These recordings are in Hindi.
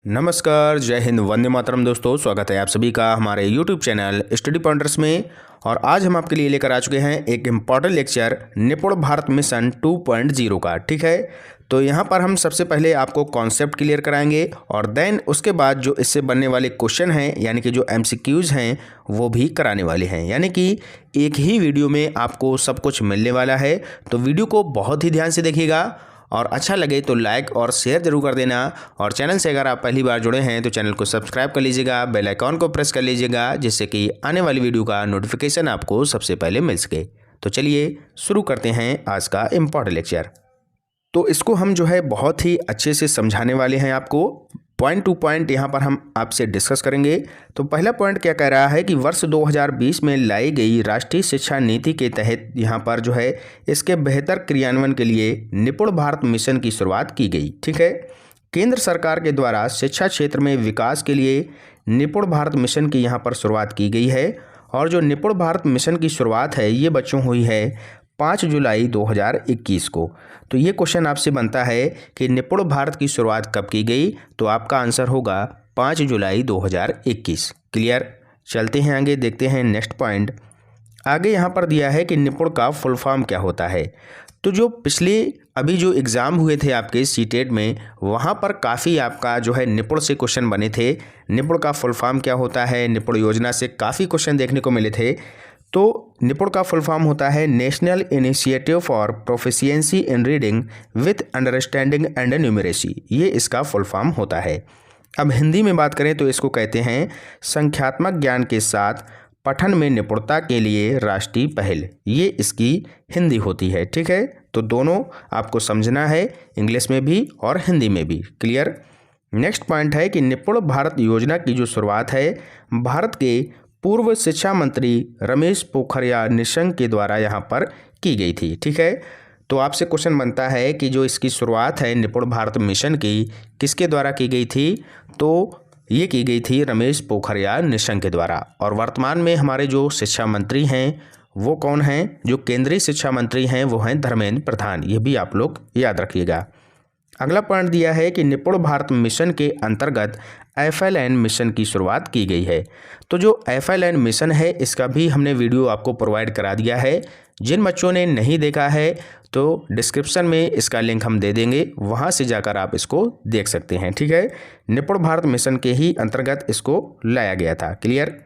नमस्कार, जय हिंद, वंदे मातरम। दोस्तों, स्वागत है आप सभी का हमारे यूट्यूब चैनल स्टडी पॉइंटर्स में। और आज हम आपके लिए लेकर आ चुके हैं एक इम्पॉर्टेंट लेक्चर निपुण भारत मिशन 2.0 का। ठीक है, तो यहाँ पर हम सबसे पहले आपको कॉन्सेप्ट क्लियर कराएंगे और देन उसके बाद जो इससे बनने वाले क्वेश्चन हैं यानी कि जो MCQs हैं वो भी कराने वाले हैं। यानी कि एक ही वीडियो में आपको सब कुछ मिलने वाला है, तो वीडियो को बहुत ही ध्यान से देखिएगा और अच्छा लगे तो लाइक और शेयर जरूर कर देना। और चैनल से अगर आप पहली बार जुड़े हैं तो चैनल को सब्सक्राइब कर लीजिएगा, बेल आइकॉन को प्रेस कर लीजिएगा, जिससे कि आने वाली वीडियो का नोटिफिकेशन आपको सबसे पहले मिल सके। तो चलिए शुरू करते हैं आज का इम्पॉर्टेंट लेक्चर। तो इसको हम जो है बहुत ही अच्छे से समझाने वाले हैं आपको, पॉइंट टू पॉइंट यहाँ पर हम आपसे डिस्कस करेंगे। तो पहला पॉइंट क्या कह रहा है कि वर्ष 2020 में लाई गई राष्ट्रीय शिक्षा नीति के तहत यहाँ पर जो है इसके बेहतर क्रियान्वयन के लिए निपुण भारत मिशन की शुरुआत की गई। ठीक है, केंद्र सरकार के द्वारा शिक्षा क्षेत्र में विकास के लिए निपुण भारत मिशन की यहाँ पर शुरुआत की गई है। और जो निपुण भारत मिशन की शुरुआत है ये बच्चों हुई है 5 जुलाई 2021 को। तो ये क्वेश्चन आपसे बनता है कि निपुण भारत की शुरुआत कब की गई, तो आपका आंसर होगा 5 जुलाई 2021। क्लियर, चलते हैं आगे, देखते हैं नेक्स्ट पॉइंट। आगे यहाँ पर दिया है कि निपुण का फुल फॉर्म क्या होता है। तो जो पिछले अभी जो एग्ज़ाम हुए थे आपके सीटेट में, वहाँ पर काफ़ी आपका जो है निपुण से क्वेश्चन बने थे। निपुण का फुल फॉर्म क्या होता है, निपुण योजना से काफ़ी क्वेश्चन देखने को मिले थे। तो निपुण का फुल फॉर्म होता है national initiative for proficiency in reading with understanding and numeracy, ये इसका फुल फॉर्म होता है। अब हिंदी में बात करें तो इसको कहते हैं संख्यात्मक ज्ञान के साथ पठन में निपुणता के लिए राष्ट्रीय पहल, ये इसकी हिंदी होती है। ठीक है, तो दोनों आपको समझना है, इंग्लिश में भी और हिंदी में भी। क्लियर। नेक्स्ट पॉइंट है कि निपुण भारत योजना की जो शुरुआत है भारत के पूर्व शिक्षा मंत्री रमेश पोखरियाल निशंक के द्वारा यहाँ पर की गई थी। ठीक है, तो आपसे क्वेश्चन बनता है कि जो इसकी शुरुआत है निपुण भारत मिशन की किसके द्वारा की गई थी, तो ये की गई थी रमेश पोखरियाल निशंक के द्वारा। और वर्तमान में हमारे जो शिक्षा मंत्री हैं वो कौन हैं, जो केंद्रीय शिक्षा मंत्री हैं वो हैं धर्मेंद्र प्रधान, ये भी आप लोग याद रखिएगा। अगला पॉइंट दिया है कि निपुण भारत मिशन के अंतर्गत FLN मिशन की शुरुआत की गई है। तो जो FLN मिशन है इसका भी हमने वीडियो आपको प्रोवाइड करा दिया है। जिन बच्चों ने नहीं देखा है तो डिस्क्रिप्शन में इसका लिंक हम दे देंगे, वहां से जाकर आप इसको देख सकते हैं। ठीक है, निपुण भारत मिशन के ही अंतर्गत इसको लाया गया था। क्लियर।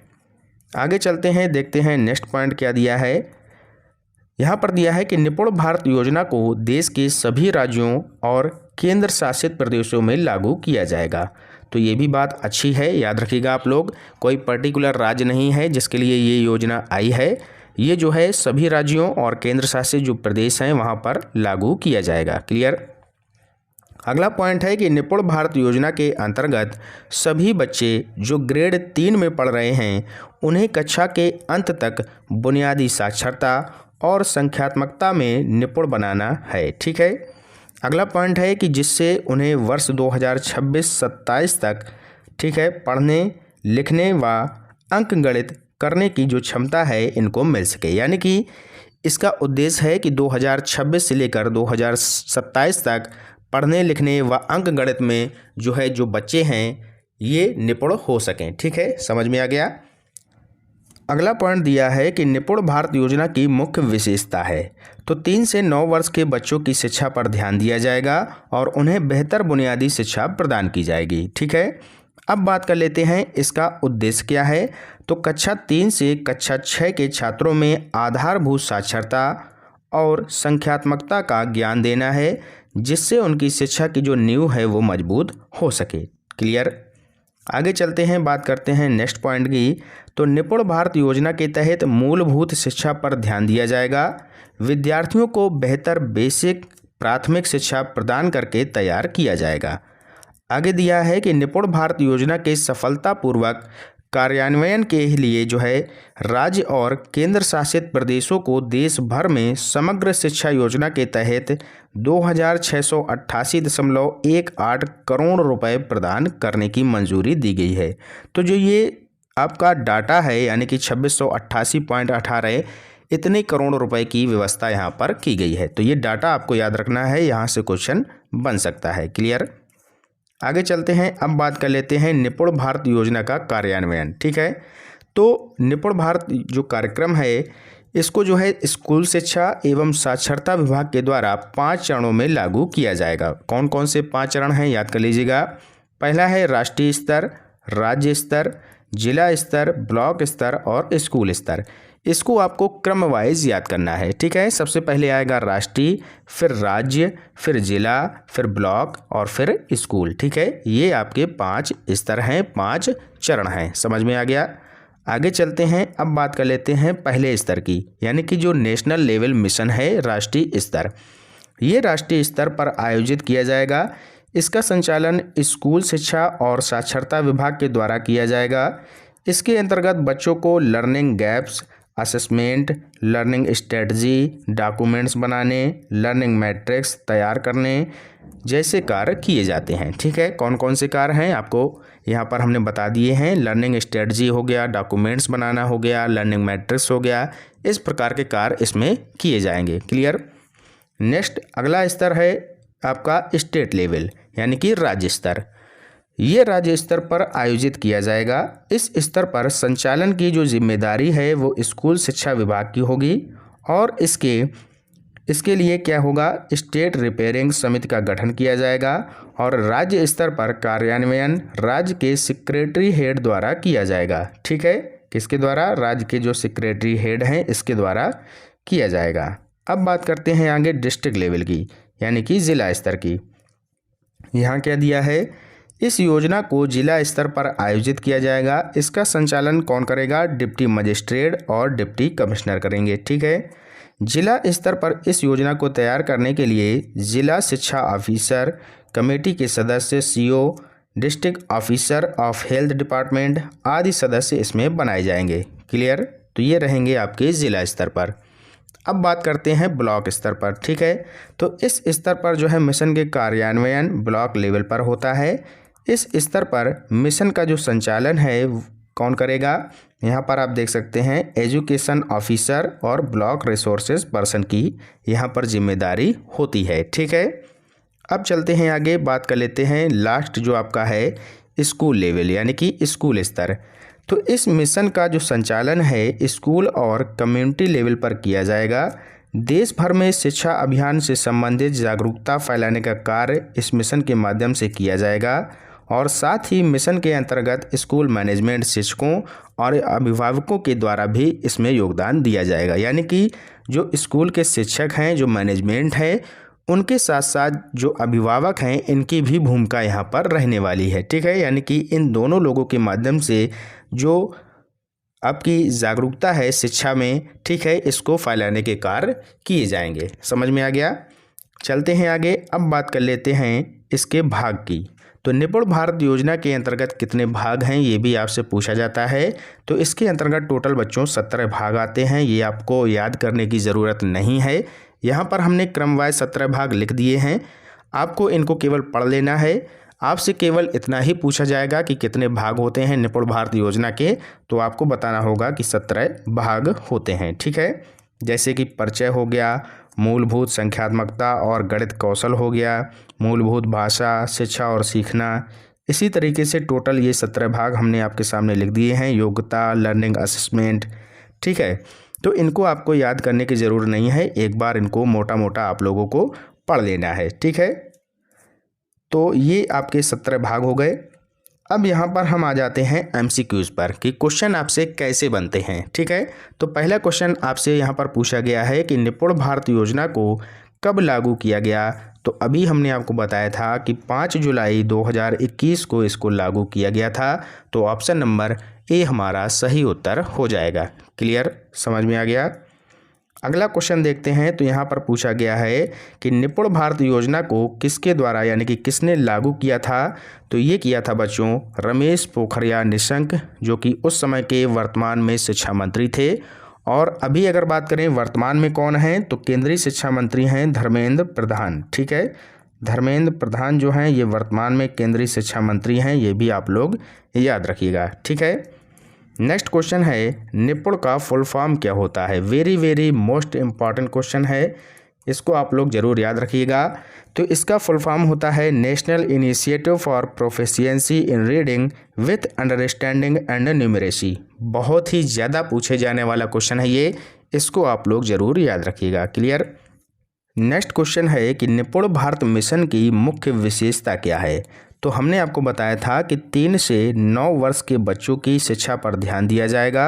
आगे चलते हैं, देखते हैं नेक्स्ट पॉइंट क्या दिया है। यहाँ पर दिया है कि निपुण भारत योजना को देश के सभी राज्यों और केंद्र शासित प्रदेशों में लागू किया जाएगा। तो ये भी बात अच्छी है, याद रखिएगा आप लोग, कोई पर्टिकुलर राज्य नहीं है जिसके लिए ये योजना आई है, ये जो है सभी राज्यों और केंद्र शासित जो प्रदेश हैं वहाँ पर लागू किया जाएगा। क्लियर। अगला पॉइंट है कि निपुण भारत योजना के अंतर्गत सभी बच्चे जो ग्रेड 3 में पढ़ रहे हैं उन्हें कक्षा के अंत तक बुनियादी साक्षरता और संख्यात्मकता में निपुण बनाना है। ठीक है। अगला पॉइंट है कि जिससे उन्हें वर्ष 2026-27 तक, ठीक है, पढ़ने लिखने व अंकगणित करने की जो क्षमता है इनको मिल सके। यानी कि इसका उद्देश्य है कि 2026 से लेकर 2027 तक पढ़ने लिखने व अंकगणित में जो है जो बच्चे हैं ये निपुण हो सकें। ठीक है, समझ में आ गया। अगला पॉइंट दिया है कि निपुण भारत योजना की मुख्य विशेषता है। तो 3 से 9 वर्ष के बच्चों की शिक्षा पर ध्यान दिया जाएगा और उन्हें बेहतर बुनियादी शिक्षा प्रदान की जाएगी। ठीक है, अब बात कर लेते हैं इसका उद्देश्य क्या है। तो कक्षा 3 से कक्षा 6 के छात्रों में आधारभूत साक्षरता और संख्यात्मकता का ज्ञान देना है, जिससे उनकी शिक्षा की जो नींव है वो मजबूत हो सके। क्लियर। आगे चलते हैं, बात करते हैं नेक्स्ट पॉइंट की। तो निपुण भारत योजना के तहत मूलभूत शिक्षा पर ध्यान दिया जाएगा, विद्यार्थियों को बेहतर बेसिक प्राथमिक शिक्षा प्रदान करके तैयार किया जाएगा। आगे दिया है कि निपुण भारत योजना के सफलतापूर्वक कार्यान्वयन के लिए जो है राज्य और केंद्र शासित प्रदेशों को देश भर में समग्र शिक्षा योजना के तहत 2688.18 करोड़ रुपए प्रदान करने की मंजूरी दी गई है। तो जो ये आपका डाटा है यानी कि 2688.18 इतने करोड़ रुपए की व्यवस्था यहाँ पर की गई है। तो ये डाटा आपको याद रखना है, यहाँ से क्वेश्चन बन सकता है। क्लियर। आगे चलते हैं, अब बात कर लेते हैं निपुण भारत योजना का कार्यान्वयन। ठीक है, तो निपुण भारत जो कार्यक्रम है इसको जो है स्कूल शिक्षा एवं साक्षरता विभाग के द्वारा 5 चरणों में लागू किया जाएगा। कौन कौन से 5 चरण हैं याद कर लीजिएगा। पहला है राष्ट्रीय स्तर, राज्य स्तर, जिला स्तर, ब्लॉक स्तर और स्कूल स्तर। इसको आपको क्रम वाइज याद करना है। ठीक है, सबसे पहले आएगा राष्ट्रीय, फिर राज्य, फिर जिला, फिर ब्लॉक और फिर स्कूल। ठीक है, ये आपके 5 स्तर हैं, 5 चरण हैं। समझ में आ गया। आगे चलते हैं, अब बात कर लेते हैं पहले स्तर की, यानी कि जो नेशनल लेवल मिशन है राष्ट्रीय स्तर। ये राष्ट्रीय स्तर पर आयोजित किया जाएगा। इसका संचालन स्कूल शिक्षा और साक्षरता विभाग के द्वारा किया जाएगा। इसके अंतर्गत बच्चों को learning gaps assessment, learning strategy, documents बनाने, लर्निंग मैट्रिक्स तैयार करने जैसे कार्य किए जाते हैं। ठीक है, कौन कौन से कार्य हैं आपको यहाँ पर हमने बता दिए हैं। लर्निंग स्ट्रेटजी हो गया, डॉक्यूमेंट्स बनाना हो गया, लर्निंग मैट्रिक्स हो गया, इस प्रकार के कार्य इसमें किए जाएंगे। क्लियर। नेक्स्ट अगला स्तर है आपका स्टेट लेवल, यानी कि राज्य स्तर। ये राज्य स्तर पर आयोजित किया जाएगा। इस स्तर पर संचालन की जो जिम्मेदारी है वो स्कूल शिक्षा विभाग की होगी और इसके लिए क्या होगा, स्टेट रिपेयरिंग समिति का गठन किया जाएगा और राज्य स्तर पर कार्यान्वयन राज्य के सेक्रेटरी हेड द्वारा किया जाएगा। ठीक है, किसके द्वारा, राज्य के जो सेक्रेटरी हेड हैं इसके द्वारा किया जाएगा। अब बात करते हैं आगे डिस्ट्रिक्ट लेवल की, यानी कि जिला स्तर की। यहाँ क्या दिया है, इस योजना को जिला स्तर पर आयोजित किया जाएगा। इसका संचालन कौन करेगा, डिप्टी मजिस्ट्रेट और डिप्टी कमिश्नर करेंगे। ठीक है, जिला स्तर पर इस योजना को तैयार करने के लिए जिला शिक्षा ऑफिसर, कमेटी के सदस्य, CO, district officer of health department आदि सदस्य इसमें बनाए जाएंगे। क्लियर। तो ये रहेंगे आपके जिला स्तर पर। अब बात करते हैं ब्लॉक स्तर पर। ठीक है, तो इस स्तर पर जो है मिशन के कार्यान्वयन ब्लॉक लेवल पर होता है। इस स्तर पर मिशन का जो संचालन है कौन करेगा, यहाँ पर आप देख सकते हैं एजुकेशन ऑफिसर और ब्लॉक रिसोर्सेज पर्सन की यहाँ पर जिम्मेदारी होती है। ठीक है, अब चलते हैं आगे, बात कर लेते हैं लास्ट जो आपका है स्कूल लेवल, यानी कि स्कूल स्तर। तो इस मिशन का जो संचालन है स्कूल और कम्युनिटी लेवल पर किया जाएगा। देश भर में शिक्षा अभियान से संबंधित जागरूकता फैलाने का कार्य इस मिशन के माध्यम से किया जाएगा और साथ ही मिशन के अंतर्गत स्कूल मैनेजमेंट, शिक्षकों और अभिभावकों के द्वारा भी इसमें योगदान दिया जाएगा। यानी कि जो स्कूल के शिक्षक हैं, जो मैनेजमेंट है, उनके साथ साथ जो अभिभावक हैं, इनकी भी भूमिका यहाँ पर रहने वाली है। ठीक है, यानी कि इन दोनों लोगों के माध्यम से जो आपकी जागरूकता है शिक्षा में, ठीक है, इसको फैलाने के कार्य किए जाएंगे। समझ में आ गया। चलते हैं आगे, अब बात कर लेते हैं इसके भाग की। तो निपुण भारत योजना के अंतर्गत कितने भाग हैं ये भी आपसे पूछा जाता है। तो इसके अंतर्गत टोटल बच्चों 17 भाग आते हैं। ये आपको याद करने की ज़रूरत नहीं है, यहाँ पर हमने क्रमवार 17 भाग लिख दिए हैं। आपको इनको केवल पढ़ लेना है। आपसे केवल इतना ही पूछा जाएगा कि कितने भाग होते हैं निपुण भारत योजना के, तो आपको बताना होगा कि 17 भाग होते हैं। ठीक है, जैसे कि परिचय हो गया, मूलभूत संख्यात्मकता और गणित कौशल हो गया, मूलभूत भाषा, शिक्षा और सीखना। इसी तरीके से टोटल ये 17 भाग हमने आपके सामने लिख दिए हैं। योग्यता, लर्निंग असेसमेंट। ठीक है, तो इनको आपको याद करने की ज़रूरत नहीं है, एक बार इनको मोटा मोटा आप लोगों को पढ़ लेना है। ठीक है, तो ये आपके 17 भाग हो गए। अब यहाँ पर हम आ जाते हैं MCQs पर कि क्वेश्चन आपसे कैसे बनते हैं। ठीक है, तो पहला क्वेश्चन आपसे यहाँ पर पूछा गया है कि निपुण भारत योजना को कब लागू किया गया। तो अभी हमने आपको बताया था कि 5 जुलाई 2021 को इसको लागू किया गया था। तो ऑप्शन नंबर ए हमारा सही उत्तर हो जाएगा। क्लियर, समझ में आ गया। अगला क्वेश्चन देखते हैं। तो यहाँ पर पूछा गया है कि निपुण भारत योजना को किसके द्वारा, यानी कि किसने लागू किया था। तो ये किया था बच्चों रमेश पोखरियाल निशंक, जो कि उस समय के वर्तमान में शिक्षा मंत्री थे। और अभी अगर बात करें वर्तमान में कौन है, तो केंद्रीय शिक्षा मंत्री हैं धर्मेंद्र प्रधान। ठीक है, धर्मेंद्र प्रधान जो हैं ये वर्तमान में केंद्रीय शिक्षा मंत्री हैं, ये भी आप लोग याद रखिएगा। ठीक है, नेक्स्ट क्वेश्चन है निपुण का फुल फॉर्म क्या होता है। Very very most important question है इसको आप लोग ज़रूर याद रखिएगा। तो इसका फुल फॉर्म होता है national initiative for proficiency in reading with understanding and numeracy. बहुत ही ज़्यादा पूछे जाने वाला क्वेश्चन है ये, इसको आप लोग ज़रूर याद रखिएगा। क्लियर। नेक्स्ट क्वेश्चन है कि निपुण भारत मिशन की मुख्य विशेषता क्या है। तो हमने आपको बताया था कि 3 से 9 वर्ष के बच्चों की शिक्षा पर ध्यान दिया जाएगा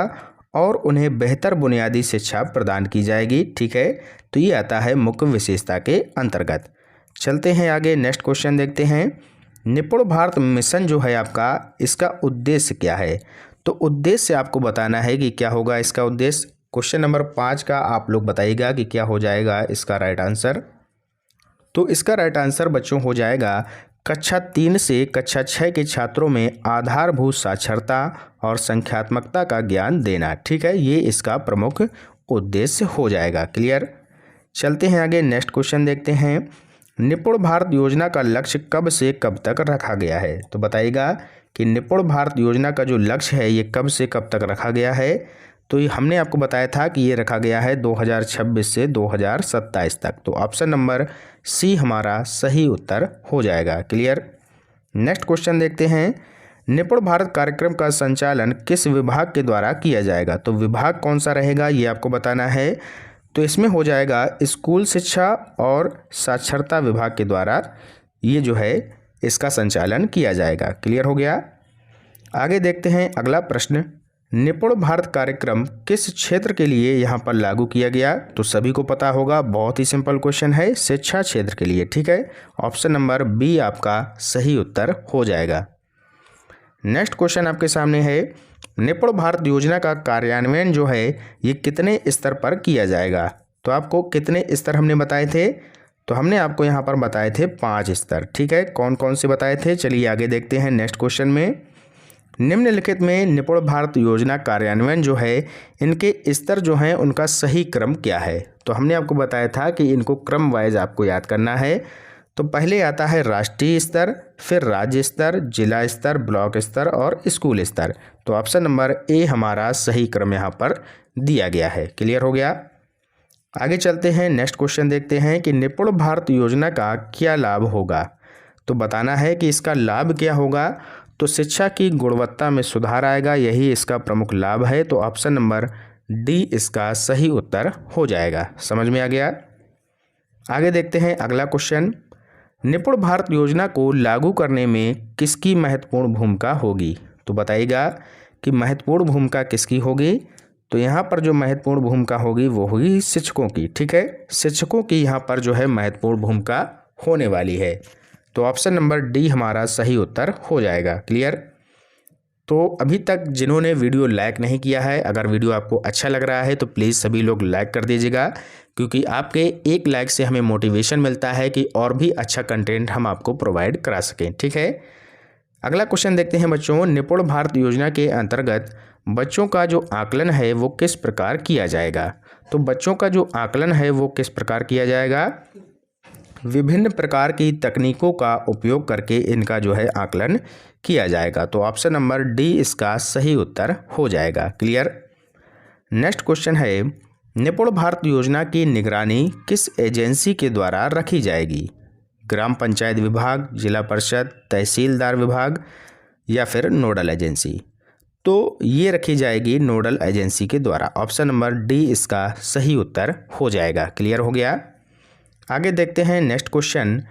और उन्हें बेहतर बुनियादी शिक्षा प्रदान की जाएगी। ठीक है, तो ये आता है मुख्य विशेषता के अंतर्गत। चलते हैं आगे, नेक्स्ट क्वेश्चन देखते हैं। निपुण भारत मिशन जो है आपका, इसका उद्देश्य क्या है। तो उद्देश्य आपको बताना है कि क्या होगा इसका उद्देश्य। क्वेश्चन नंबर 5 का आप लोग बताइएगा कि क्या हो जाएगा इसका राइट आंसर। तो इसका राइट आंसर बच्चों हो जाएगा कक्षा 3 से कक्षा 6 के छात्रों में आधारभूत साक्षरता और संख्यात्मकता का ज्ञान देना। ठीक है, ये इसका प्रमुख उद्देश्य हो जाएगा। क्लियर। चलते हैं आगे, नेक्स्ट क्वेश्चन देखते हैं। निपुण भारत योजना का लक्ष्य कब से कब तक रखा गया है। तो बताइएगा कि निपुण भारत योजना का जो लक्ष्य है ये कब से कब तक रखा गया है। तो ये हमने आपको बताया था कि ये रखा गया है 2026 से 2027 तक। तो ऑप्शन नंबर सी हमारा सही उत्तर हो जाएगा। क्लियर। नेक्स्ट क्वेश्चन देखते हैं। निपुण भारत कार्यक्रम का संचालन किस विभाग के द्वारा किया जाएगा। तो विभाग कौन सा रहेगा ये आपको बताना है। तो इसमें हो जाएगा स्कूल शिक्षा और साक्षरता विभाग के द्वारा ये जो है इसका संचालन किया जाएगा। क्लियर हो गया। आगे देखते हैं अगला प्रश्न। निपुण भारत कार्यक्रम किस क्षेत्र के लिए यहाँ पर लागू किया गया। तो सभी को पता होगा, बहुत ही सिंपल क्वेश्चन है, शिक्षा क्षेत्र के लिए। ठीक है, ऑप्शन नंबर बी आपका सही उत्तर हो जाएगा। नेक्स्ट क्वेश्चन आपके सामने है। निपुण भारत योजना का कार्यान्वयन जो है ये कितने स्तर पर किया जाएगा। तो आपको कितने स्तर हमने बताए थे। तो हमने आपको यहाँ पर बताए थे 5 स्तर। ठीक है, कौन कौन से बताए थे, चलिए आगे देखते हैं। नेक्स्ट क्वेश्चन में निम्नलिखित में निपुण भारत योजना कार्यान्वयन जो है इनके स्तर जो हैं उनका सही क्रम क्या है। तो हमने आपको बताया था कि इनको क्रम वाइज आपको याद करना है। तो पहले आता है राष्ट्रीय स्तर, फिर राज्य स्तर, जिला स्तर, ब्लॉक स्तर और स्कूल स्तर। तो ऑप्शन नंबर ए हमारा सही क्रम यहाँ पर दिया गया है। क्लियर हो गया। आगे चलते हैं, नेक्स्ट क्वेश्चन देखते हैं कि निपुण भारत योजना का क्या लाभ होगा। तो बताना है कि इसका लाभ क्या होगा। तो शिक्षा की गुणवत्ता में सुधार आएगा, यही इसका प्रमुख लाभ है। तो ऑप्शन नंबर डी इसका सही उत्तर हो जाएगा। समझ में आ गया। आगे देखते हैं अगला क्वेश्चन। निपुण भारत योजना को लागू करने में किसकी महत्वपूर्ण भूमिका होगी। तो बताइएगा कि महत्वपूर्ण भूमिका किसकी होगी। तो यहाँ पर जो महत्वपूर्ण भूमिका होगी वो होगी शिक्षकों की। ठीक है, शिक्षकों की यहाँ पर जो है महत्वपूर्ण भूमिका होने वाली है। तो ऑप्शन नंबर डी हमारा सही उत्तर हो जाएगा। क्लियर। तो अभी तक जिन्होंने वीडियो लाइक नहीं किया है, अगर वीडियो आपको अच्छा लग रहा है तो प्लीज़ सभी लोग लाइक कर दीजिएगा, क्योंकि आपके एक लाइक से हमें मोटिवेशन मिलता है कि और भी अच्छा कंटेंट हम आपको प्रोवाइड करा सकें। ठीक है, अगला क्वेश्चन देखते हैं बच्चों। निपुण भारत योजना के अंतर्गत बच्चों का जो आकलन है वो किस प्रकार किया जाएगा। तो बच्चों का जो आकलन है वो किस प्रकार किया जाएगा। विभिन्न प्रकार की तकनीकों का उपयोग करके इनका जो है आकलन किया जाएगा। तो ऑप्शन नंबर डी इसका सही उत्तर हो जाएगा। क्लियर। नेक्स्ट क्वेश्चन है। निपुण भारत योजना की निगरानी किस एजेंसी के द्वारा रखी जाएगी। ग्राम पंचायत विभाग, जिला परिषद, तहसीलदार विभाग या फिर नोडल एजेंसी। तो ये रखी जाएगी नोडल एजेंसी के द्वारा। ऑप्शन नंबर डी इसका सही उत्तर हो जाएगा। क्लियर हो गया। आगे देखते हैं नेक्स्ट क्वेश्चन।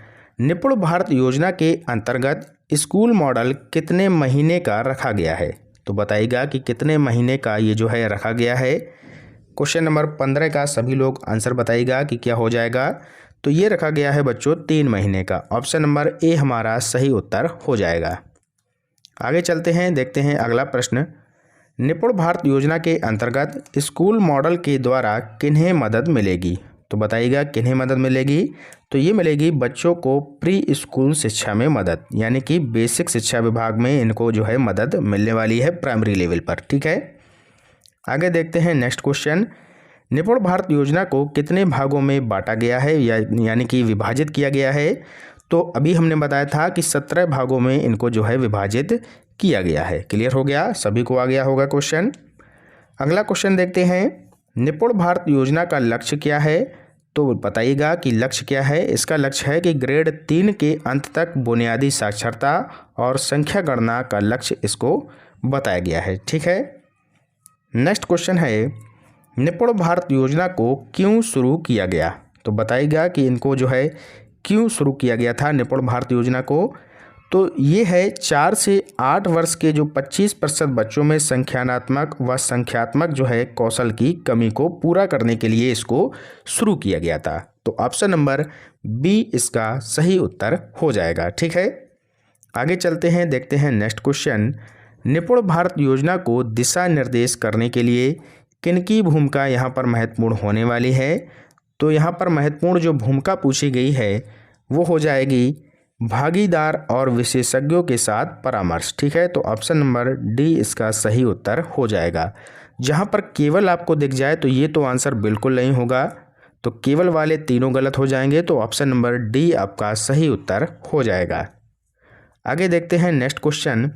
निपुण भारत योजना के अंतर्गत स्कूल मॉडल कितने महीने का रखा गया है। तो बताइएगा कि कितने महीने का ये जो है रखा गया है। क्वेश्चन नंबर 15 का सभी लोग आंसर बताइएगा कि क्या हो जाएगा। तो ये रखा गया है बच्चों 3 महीने का। ऑप्शन नंबर ए हमारा सही उत्तर हो जाएगा। आगे चलते हैं, देखते हैं अगला प्रश्न। निपुण भारत योजना के अंतर्गत स्कूल मॉडल के द्वारा किन्हें मदद मिलेगी। तो बताइएगा किन्हें मदद मिलेगी। तो ये मिलेगी बच्चों को प्री स्कूल शिक्षा में मदद, यानी कि बेसिक शिक्षा विभाग में इनको जो है मदद मिलने वाली है प्राइमरी लेवल पर। ठीक है, आगे देखते हैं नेक्स्ट क्वेश्चन। निपुण भारत योजना को कितने भागों में बांटा गया है यानी कि विभाजित किया गया है। तो अभी हमने बताया था कि 17 भागों में इनको जो है विभाजित किया गया है। क्लियर हो गया, सभी को आ गया होगा क्वेश्चन। अगला क्वेश्चन देखते हैं। निपुण भारत योजना का लक्ष्य क्या है। तो बताइएगा कि लक्ष्य क्या है। इसका लक्ष्य है कि ग्रेड 3 के अंत तक बुनियादी साक्षरता और संख्या गणना का लक्ष्य इसको बताया गया है। ठीक है। नेक्स्ट क्वेश्चन है, निपुण भारत योजना को क्यों शुरू किया गया। तो बताइएगा कि इनको जो है क्यों शुरू किया गया था निपुण भारत योजना को। तो ये है 4 से 8 वर्ष के जो 25% बच्चों में संख्यात्मक व संख्यात्मक जो है कौशल की कमी को पूरा करने के लिए इसको शुरू किया गया था। तो ऑप्शन नंबर बी इसका सही उत्तर हो जाएगा। ठीक है। आगे चलते हैं, देखते हैं नेक्स्ट क्वेश्चन। निपुण भारत योजना को दिशा निर्देश करने के लिए किनकी भूमिका यहाँ पर महत्वपूर्ण होने वाली है। तो यहाँ पर महत्वपूर्ण जो भूमिका पूछी गई है वो हो जाएगी भागीदार और विशेषज्ञों के साथ परामर्श। ठीक है। तो ऑप्शन नंबर डी इसका सही उत्तर हो जाएगा। जहाँ पर केवल आपको दिख जाए तो ये तो आंसर बिल्कुल नहीं होगा, तो केवल वाले तीनों गलत हो जाएंगे। तो ऑप्शन नंबर डी आपका सही उत्तर हो जाएगा। आगे देखते हैं नेक्स्ट क्वेश्चन।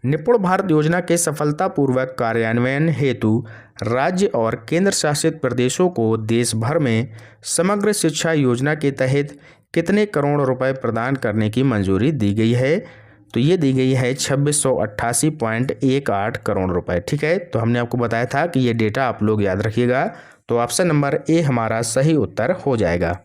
निपुण भारत योजना के सफलतापूर्वक कार्यान्वयन हेतु राज्य और केंद्र शासित प्रदेशों को देश भर में समग्र शिक्षा योजना के तहत कितने करोड़ रुपए प्रदान करने की मंजूरी दी गई है। तो ये दी गई है 2688.18 करोड़ रुपए। ठीक है। तो हमने आपको बताया था कि ये डेटा आप लोग याद रखिएगा। तो ऑप्शन नंबर ए हमारा सही उत्तर हो जाएगा।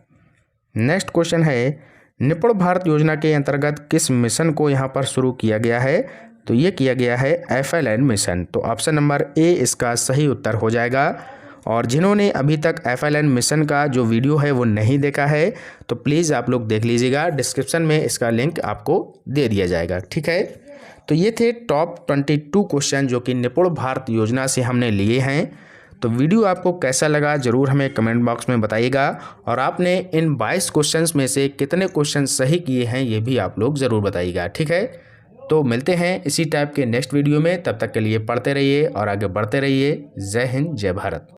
नेक्स्ट क्वेश्चन है, निपुण भारत योजना के अंतर्गत किस मिशन को यहाँ पर शुरू किया गया है। तो ये किया गया है FLN मिशन। तो ऑप्शन नंबर ए इसका सही उत्तर हो जाएगा। और जिन्होंने अभी तक FLN मिशन का जो वीडियो है वो नहीं देखा है तो प्लीज़ आप लोग देख लीजिएगा, डिस्क्रिप्शन में इसका लिंक आपको दे दिया जाएगा। ठीक है। तो ये थे टॉप 22 क्वेश्चन जो कि निपुण भारत योजना से हमने लिए हैं। तो वीडियो आपको कैसा लगा ज़रूर हमें कमेंट बॉक्स में बताइएगा, और आपने इन 22 क्वेश्चंस में से कितने क्वेश्चन सही किए हैं ये भी आप लोग ज़रूर बताइएगा। ठीक है। तो मिलते हैं इसी टाइप के नेक्स्ट वीडियो में, तब तक के लिए पढ़ते रहिए और आगे बढ़ते रहिए। जय हिंद, जय भारत।